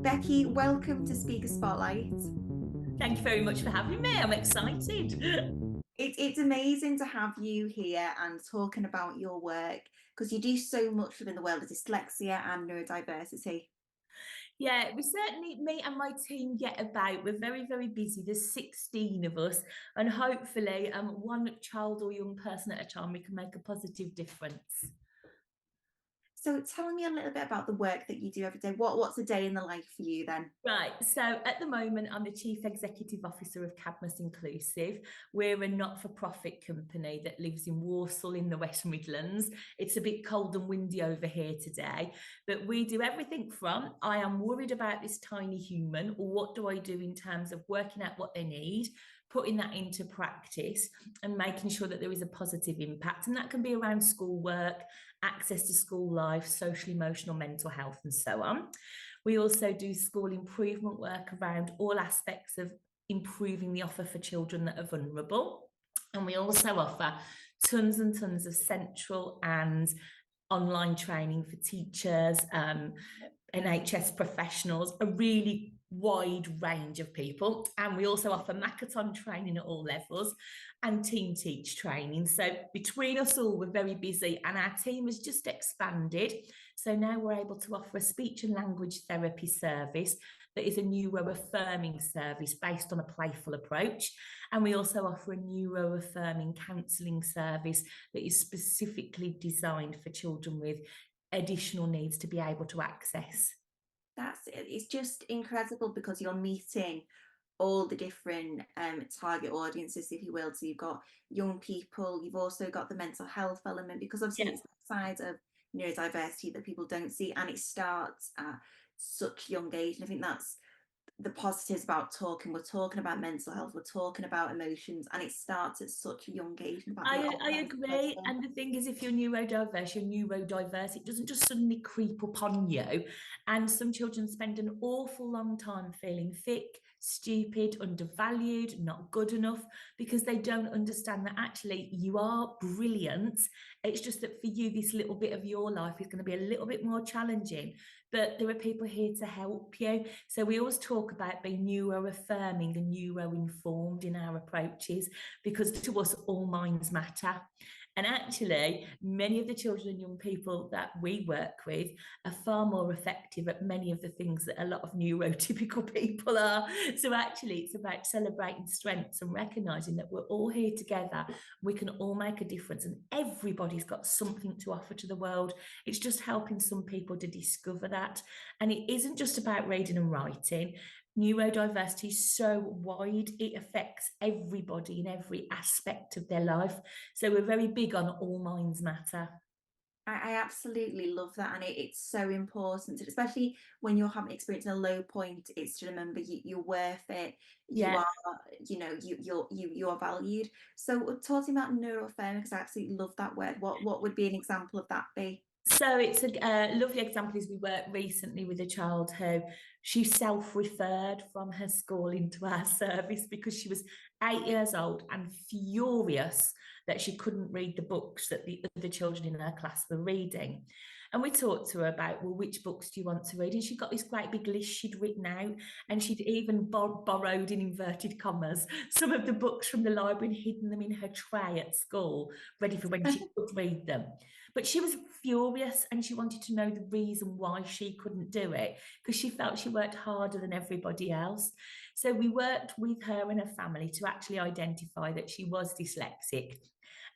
Beccie, welcome to Speaker Spotlight. Thank you very much for having me. I'm excited. It's amazing to have you here and talking about your work because you do so much within the world of dyslexia and neurodiversity. Yeah, we certainly, me and my team get about. We're very, very busy. There's 16 of us, and hopefully, one child or young person at a time, we can make a positive difference. So tell me a little bit about the work that you do every day. What's a day in the life for you then? Right, so at the moment, I'm the Chief Executive Officer of CADMUS Inclusive. We're a not-for-profit company that lives in Walsall in the West Midlands. It's a bit cold and windy over here today, but we do everything from I am worried about this tiny human, or what do I do in terms of working out what they need, putting that into practice and making sure that there is a positive impact. And that can be around schoolwork, access to school life, social, emotional, mental health, and so on. We also do school improvement work around all aspects of improving the offer for children that are vulnerable. And we also offer tons and tons of central and online training for teachers, NHS professionals, a really wide range of people. And we also offer Makaton training at all levels and team teach training. So between us all, we're very busy and our team has just expanded. So now we're able to offer a speech and language therapy service that is a neuro-affirming service based on a playful approach. And we also offer a neuro-affirming counselling service that is specifically designed for children with additional needs to be able to access. It's just incredible because you're meeting all the different target audiences, if you will. So you've got young people, you've also got the mental health element, because obviously Yeah. it's that side of neurodiversity that people don't see, and it starts at such young age. And I think that's the positives about talking. We're talking about mental health, we're talking about emotions, and it starts at such a young age and about the I onset of agree. autism. And the thing is, if you're neurodiverse, it doesn't just suddenly creep upon you. And some children spend an awful long time feeling thick, stupid, undervalued, not good enough, because they don't understand that actually you are brilliant. It's just that for you, this little bit of your life is going to be a little bit more challenging. But there are people here to help you. So we always talk about being neuro affirming and neuro informed in our approaches, because to us, all minds matter. And actually, many of the children and young people that we work with are far more effective at many of the things that a lot of neurotypical people are. So actually, it's about celebrating strengths and recognizing that we're all here together. We can all make a difference, and everybody's got something to offer to the world. It's just helping some people to discover that. And it isn't just about reading and writing. Neurodiversity is so wide, it affects everybody in every aspect of their life. So we're very big on all minds matter. I absolutely love that, and it's so important, especially when you're having experiencing a low point. It's to remember you're worth it. You Yeah. are, you are valued. So talking about neuroaffirming, because I absolutely love that word. What would be an example of that be? So it's a lovely example is we worked recently with a child who she self-referred from her school into our service because she was 8 years old and furious that she couldn't read the books that the other children in her class were reading. And we talked to her about, well, which books do you want to read? And she got this great big list she'd written out, and she'd even borrowed, in inverted commas, some of the books from the library and hidden them in her tray at school, ready for when she could read them. But she was furious and she wanted to know the reason why she couldn't do it, because she felt she worked harder than everybody else. So we worked with her and her family to actually identify that she was dyslexic.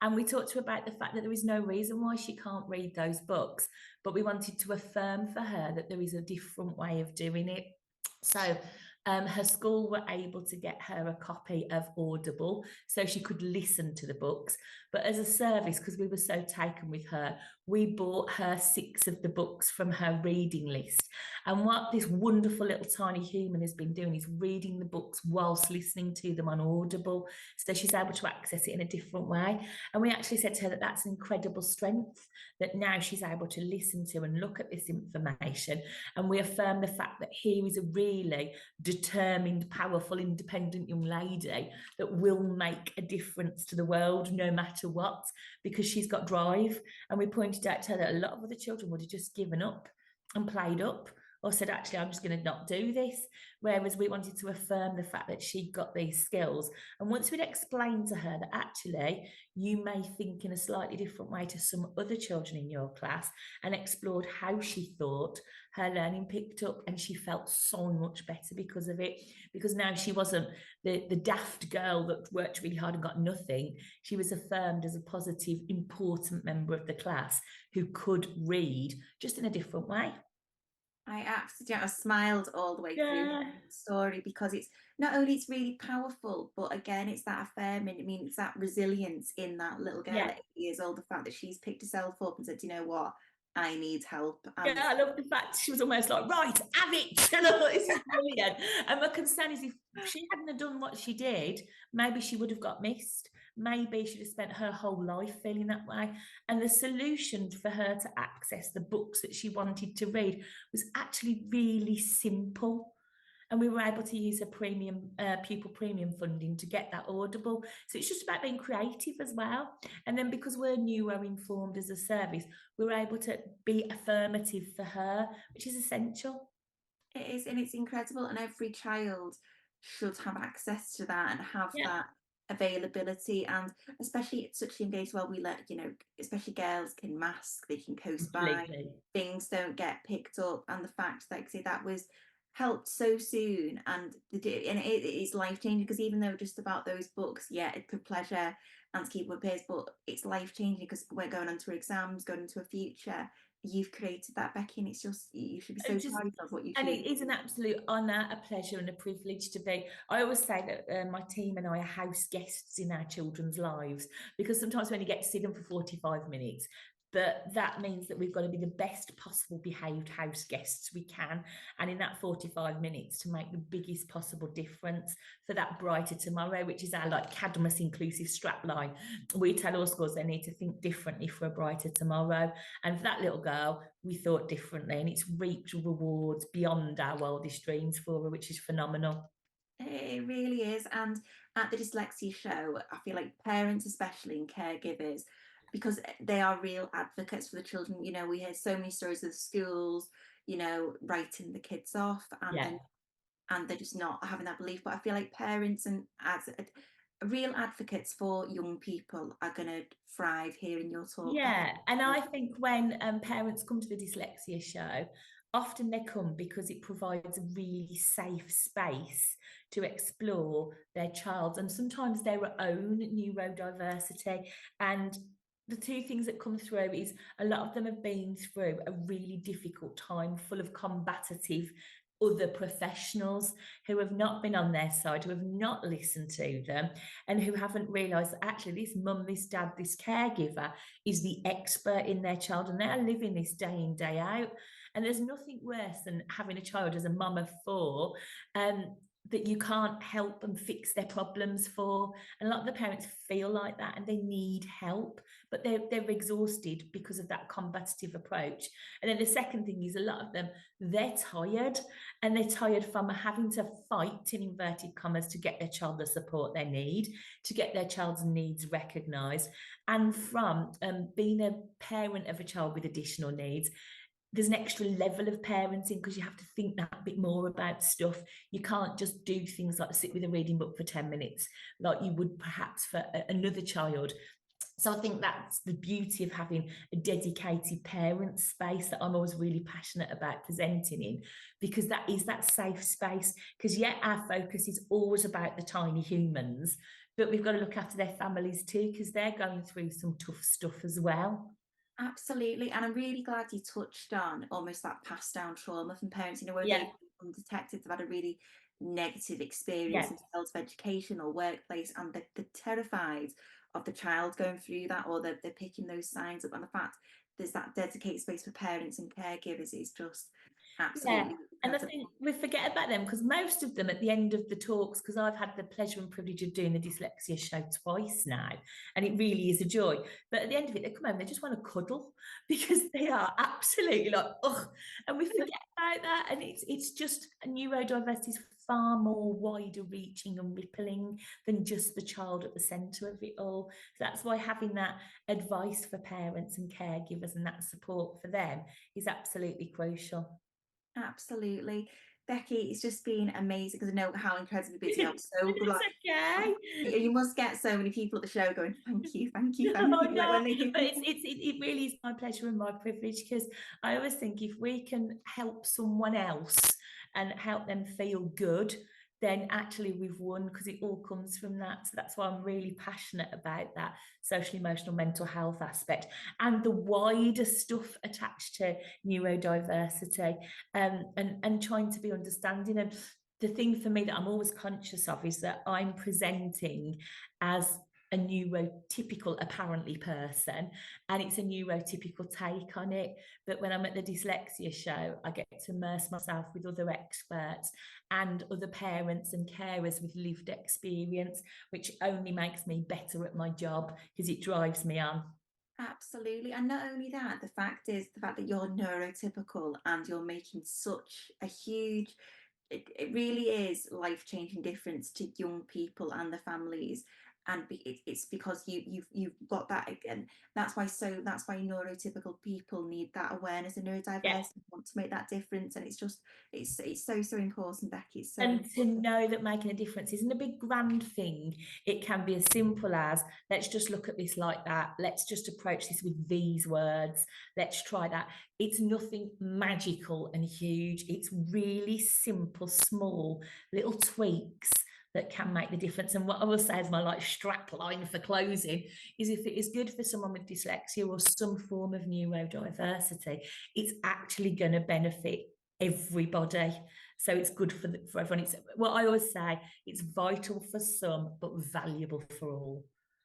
And we talked to her about the fact that there is no reason why she can't read those books, but we wanted to affirm for her that there is a different way of doing it. So her school were able to get her a copy of Audible so she could listen to the books. But as a service, because we were so taken with her, we bought her 6 of the books from her reading list. And what this wonderful little tiny human has been doing is reading the books whilst listening to them on Audible. So she's able to access it in a different way. And we actually said to her that that's an incredible strength, that now she's able to listen to and look at this information. And we affirm the fact that here is a really determined, powerful, independent young lady that will make a difference to the world no matter what, because she's got drive. And we pointed out to her that a lot of other children would have just given up and played up, or said, actually, I'm just going to not do this. Whereas we wanted to affirm the fact that she got these skills. And once we'd explained to her that actually you may think in a slightly different way to some other children in your class, and explored how she thought, her learning picked up, and she felt so much better because of it. Because now she wasn't the daft girl that worked really hard and got nothing. She was affirmed as a positive, important member of the class who could read just in a different way. I absolutely, I smiled all the way through Yeah. the story because it's not only it's really powerful, but again, it's that affirming. I mean, it's that resilience in that little girl Yeah. at 8 years old. The fact that she's picked herself up and said, "You know what, I need help," Yeah, and I love the fact she was almost like, right, have it. And I thought, this is brilliant. And my concern is if she hadn't have done what she did, maybe she would have got missed. Maybe she'd have spent her whole life feeling that way. And the solution for her to access the books that she wanted to read was actually really simple. And we were able to use a premium pupil premium funding to get that audible. So it's just about being creative as well. And then because we're neuro informed as a service, we were able to be affirmative for her, which is essential. it is, and it's incredible. And every child should have access to that and have Yeah, that availability. And especially at such a young age, well, we let, especially girls can mask, they can coast by, completely. things don't get picked up. And the fact that, like, say, that was helped so soon, and it is life changing, because even though just about those books, yeah, it's for pleasure and to keep with peers, but it's life changing because we're going on to exams, going into a future. You've created that, Becky, and it's just, you should be so Just proud of what you've and it achieved. is an absolute honour, a pleasure, and a privilege to be. I always say that my team and I are house guests in our children's lives, because sometimes we only get to see them for 45 minutes. But that means that we've got to be the best possible behaved house guests we can. And in that 45 minutes, to make the biggest possible difference for that brighter tomorrow, which is our like CADMUS inclusive strapline. We tell all schools they need to think differently for a brighter tomorrow. And for that little girl, we thought differently, and it's reaped rewards beyond our wildest dreams for her, which is phenomenal. It really is. And at the dyslexia show, I feel like parents, especially, and caregivers, because they are real advocates for the children. We hear so many stories of schools, writing the kids off, and Yeah. then and they're just not having that belief. But I feel like parents and as real advocates for young people are going to thrive hearing your talk, Becky. Yeah, and I think when parents come to the dyslexia show, often they come because it provides a really safe space to explore their child's and sometimes their own neurodiversity. And the two things that come through is a lot of them have been through a really difficult time full of combative other professionals who have not been on their side, who have not listened to them, and who haven't realised that actually this mum, this dad, this caregiver is the expert in their child, and they're living this day in, day out. And there's nothing worse than having a child as a mum of four that you can't help and fix their problems for. And a lot of the parents feel like that and they need help, but they're exhausted because of that combative approach. And then the second thing is a lot of them, they're tired, and they're tired from having to fight in inverted commas to get their child the support they need, to get their child's needs recognised, and from being a parent of a child with additional needs. There's an extra level of parenting because you have to think that bit more about stuff. You can't just do things like sit with a reading book for 10 minutes like you would perhaps for another child. So I think that's the beauty of having a dedicated parent space that I'm always really passionate about presenting in, because that is that safe space. Because yet our focus is always about the tiny humans, but we've got to look after their families too, because they're going through some tough stuff as well. Absolutely. And I'm really glad you touched on almost that passed down trauma from parents, where Yeah, they've been undetected, they've had a really negative experience yeah, in fields of education or workplace, and they're terrified of the child going through that, or they're picking those signs up. And the fact there's that dedicated space for parents and caregivers is just yeah. absolutely And I incredible. think we forget about them because most of them at the end of the talks, because I've had the pleasure and privilege of doing the dyslexia show twice now, and it really is a joy. But at the end of it, they come home, they just want to cuddle because they are absolutely like, oh, and we forget about that. And it's just neurodiversity is far more wider reaching and rippling than just the child at the centre of it all. So that's why having that advice for parents and caregivers and that support for them is absolutely crucial. Absolutely. Becky, it's just been amazing because I know how incredibly busy you are. So good It's luck. okay. You must get so many people at the show going, thank you, thank you, thank No, you. Like no, when they but it really is my pleasure and my privilege, because I always think if we can help someone else and help them feel good, then actually we've won, because it all comes from that. So that's why I'm really passionate about that social, emotional, mental health aspect and the wider stuff attached to neurodiversity, and trying to be understanding. And the thing for me that I'm always conscious of is that I'm presenting as a neurotypical apparently person, and it's a neurotypical take on it. But when I'm at the dyslexia show, I get to immerse myself with other experts and other parents and carers with lived experience, which only makes me better at my job because it drives me on. Absolutely. And not only that, the fact that you're neurotypical and you're making such a huge, it really is life-changing difference to young people and the families. And it's because you've got that again. That's why neurotypical people need that awareness and Yeah. neurodiverse want to make that difference. And it's so important, Becky. It's so And to important. know that making a difference isn't a big grand thing. It can be as simple as, let's just look at this like that. Let's just approach this with these words. Let's try that. It's nothing magical and huge. It's really simple, small little tweaks that can make the difference. And what I will say is my like strap line for closing is, if it is good for someone with dyslexia or some form of neurodiversity, it's actually going to benefit everybody. So it's good for everyone. It's what I always say, it's vital for some but valuable for all.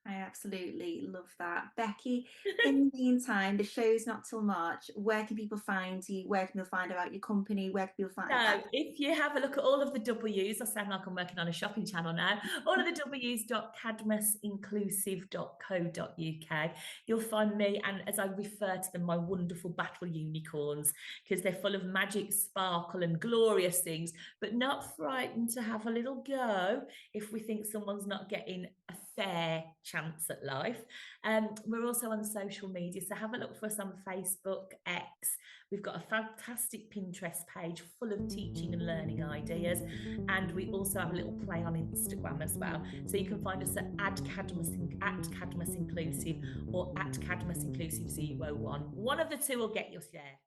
I absolutely love that. Becky, in the meantime, the show's not till March. Where can people find you? Where can people find about your company? Where can people find So that? if you have a look at all of the W's, I sound like I'm working on a shopping channel now, all of the W's.cadmusinclusive.co.uk, you'll find me, and as I refer to them, my wonderful battle unicorns, because they're full of magic, sparkle and glorious things, but not frightened to have a little go if we think someone's not getting a fair chance at life. We're also on social media, so have a look for us on Facebook, X. We've got a fantastic Pinterest page full of teaching and learning ideas. And we also have a little play on Instagram as well. So you can find us at CADMUS Inclusive or at CADMUS Inclusive 01. One of the two will get you there.